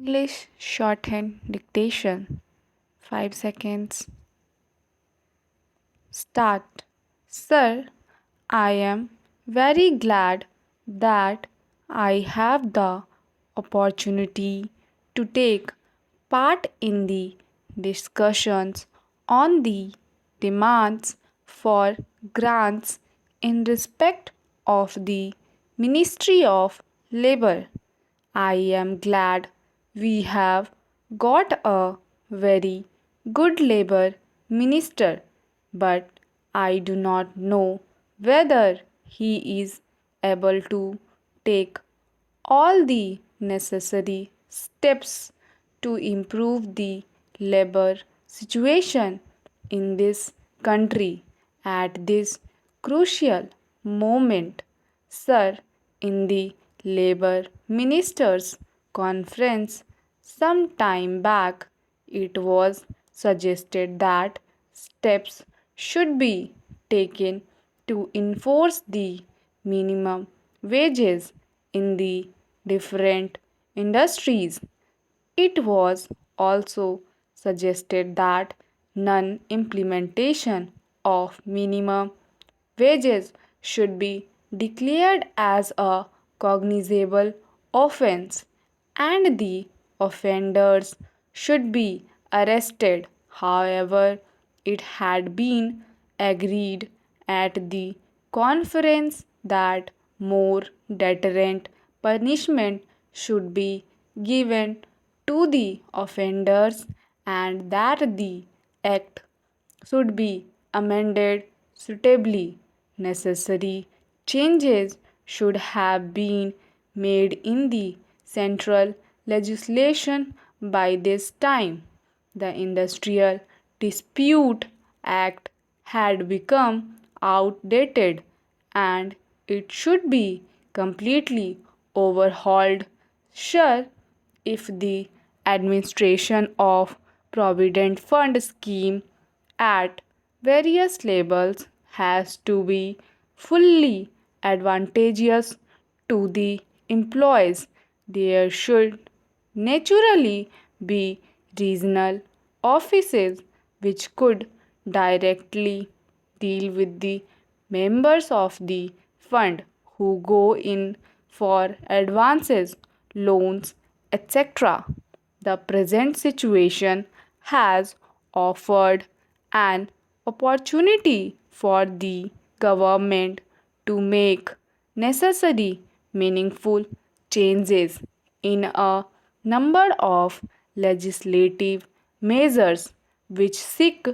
English shorthand dictation. 5 seconds. Start. Sir, I am very glad that I have the opportunity to take part in the discussions on the demands for grants in respect of the Ministry of Labour. I am glad we have got a very good Labour Minister, but I do not know whether he is able to take all the necessary steps to improve the labor situation in this country at this crucial moment. Sir, in the Labour Ministers' Conference some time back, it was suggested that steps should be taken to enforce the minimum wages in the different industries. It was also suggested that non implementation of minimum wages should be declared as a cognizable offense and the offenders should be arrested. However, it had been agreed at the conference that more deterrent punishment should be given to the offenders and that the act should be amended suitably. Necessary changes should have been made in the central legislation by this time. The Industrial Dispute Act had become outdated and it should be completely overhauled. Sure, if the administration of Provident Fund scheme at various levels has to be fully advantageous to the employees. There should naturally be regional offices which could directly deal with the members of the fund who go in for advances, loans, etc. The present situation has offered an opportunity for the government to make necessary meaningful changes in a number of legislative measures which seek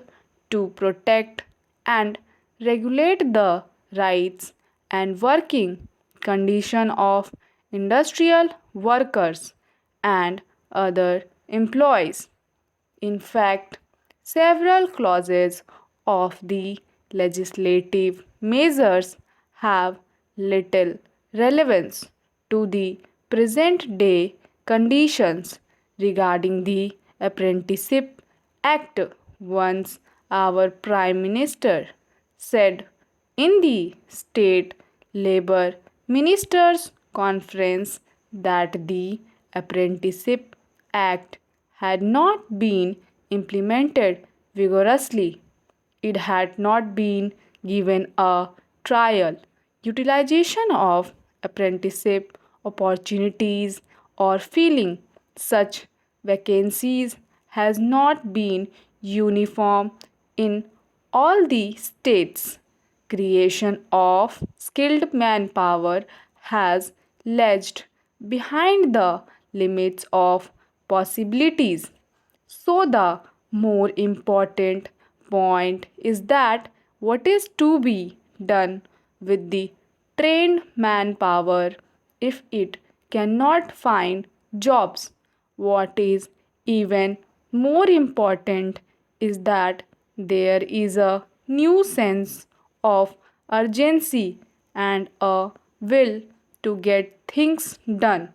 to protect and regulate the rights and working condition of industrial workers and other employees. In fact, several clauses of the legislative measures have little relevance to the present day conditions regarding the Apprenticeship Act. Once our Prime Minister said in the State Labour Ministers' Conference that the Apprenticeship Act had not been implemented vigorously. It had not been given a trial. Utilization of apprenticeship opportunities or filling such vacancies has not been uniform in all the states. Creation of skilled manpower has lagged behind the limits of possibilities. So, the more important point is that what is to be done with the trained manpower if it cannot find jobs. What is even more important is that there is a new sense of urgency and a will to get things done.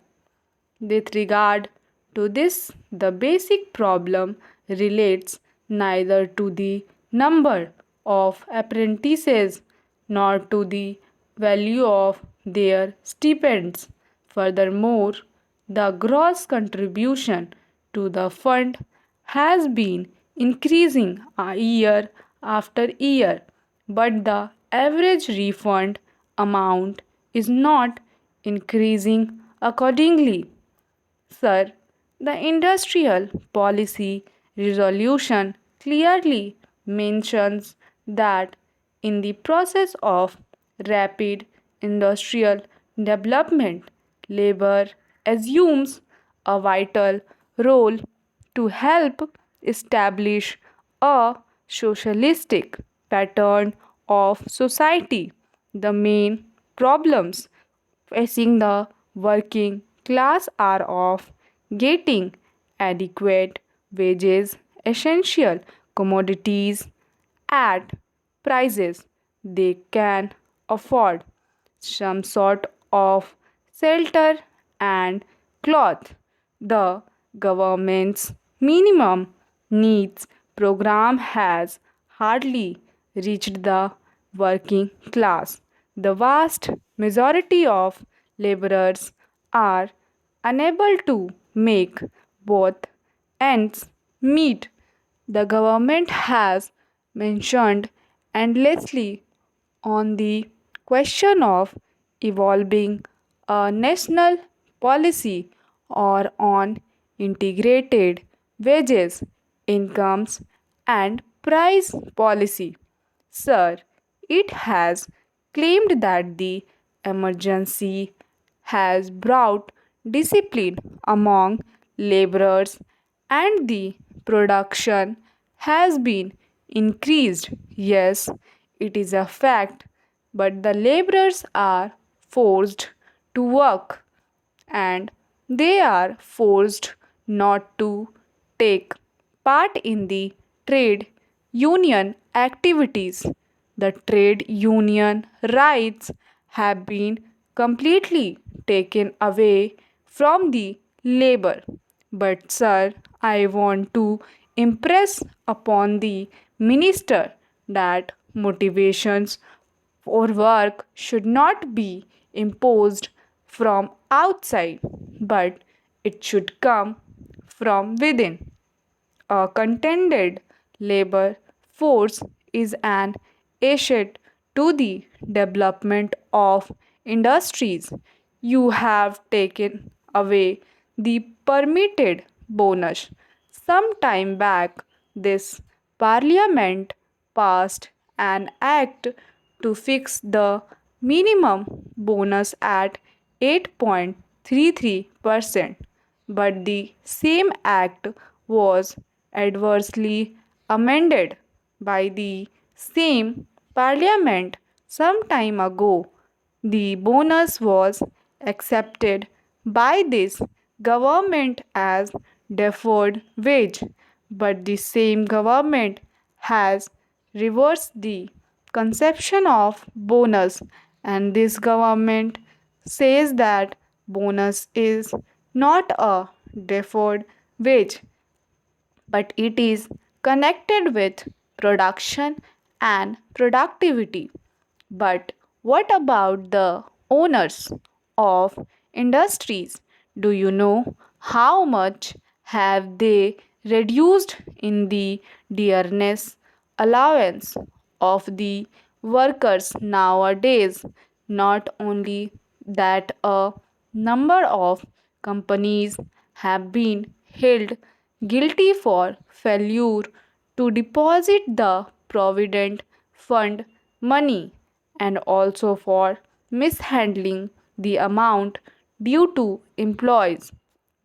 With regard to this, the basic problem relates neither to the number of apprentices nor to the value of their stipends. Furthermore, the gross contribution to the fund has been increasing year after year, but the average refund amount is not increasing accordingly. Sir, the industrial policy resolution clearly mentions that in the process of rapid industrial development, labor assumes a vital role to help establish a socialistic pattern of society. The main problems facing the working class are of getting adequate wages, essential commodities at prices they can afford, some sort of shelter and cloth. The government's minimum needs program has hardly reached the working class. The vast majority of laborers are unable to make both ends meet. The government has mentioned endlessly on the question of evolving a national policy or on integrated wages, incomes, and price policy. Sir, it has claimed that the emergency has brought discipline among laborers and the production has been increased. Yes, it is a fact, but the laborers are forced to work and they are forced not to take part in the trade union activities. The trade union rights have been completely taken away from the labor. But, sir, I want to impress upon the minister that motivations for work should not be imposed from outside, but it should come from within. A contented labor force is an asset to the development of industries. You have taken away the permitted bonus. Some time back, this parliament passed an act to fix the minimum bonus at 8.33%, but the same act was adversely amended by the same parliament some time ago. The bonus was accepted by this government as deferred wage, but the same government has reversed the conception of bonus, and this government says that bonus is not a deferred wage, but it is connected with production and productivity. But what about the owners of industries? Do you know how much have they reduced in the dearness allowance of the workers nowadays? Not only that, a number of companies have been held guilty for failure to deposit the provident fund money and also for mishandling the amount due to employees.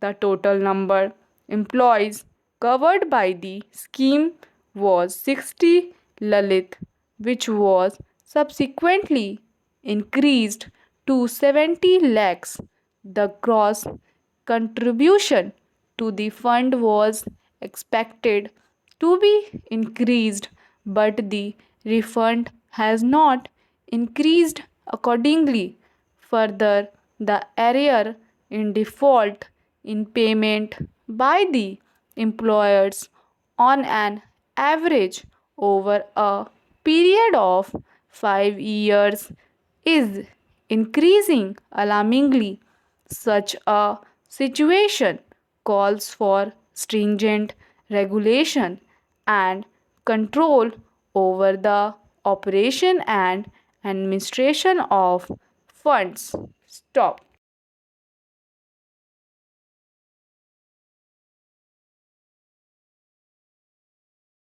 The total number employees covered by the scheme was 60 Lalit, which was subsequently increased to 70 lakhs. The gross contribution to the fund was expected to be increased, but the refund has not increased accordingly. Further, the arrear in default in payment by the employers on an average over a period of 5 years is increasing alarmingly. Such a situation calls for stringent regulation and control over the operation and administration of funds. Stop.